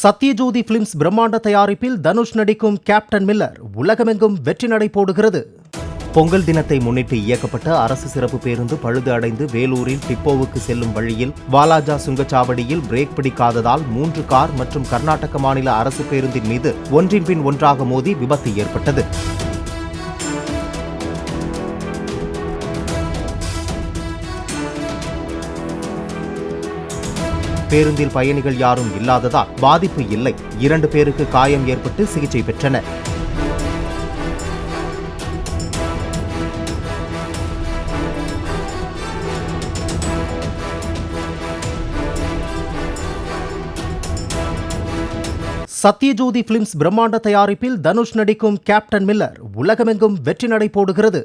Sathyajothi films பிரம்மாண்ட தயாரிப்பில் தனுஷ் நடிக்கும் கேப்டன் மில்லர் உலகமெங்கும் வெற்றி நடை போடுகிறது. பொங்கல் தினத்தை முன்னிட்டு இயக்கப்பட்ட அரசு சிறப்பு பேருந்து பழுது அடைந்து வேலூரில் டிப்போவுக்கு செல்லும் வழியில் வாலாஜா சுங்கச்சாவடியில் பிரேக் பிடிக்காததால் 3 கார் மற்றும் கர்நாடக மாநில அரசு பேருந்தின் மீது ஒன்றின் பின் ஒன்றாக மோதி விபத்து ஏற்பட்டது. பேருந்தில் பயணிகள் யாரும் இல்லாததால் பாதிப்பு இல்லை. 2 பேருக்கு காயம் ஏற்பட்டு சிகிச்சை பெற்றனர். சத்யஜோதி பிலிம்ஸ் பிரம்மாண்ட தயாரிப்பில் தனுஷ் நடிக்கும் கேப்டன் மில்லர் உலகமெங்கும் வெற்றி நடை போடுகிறது.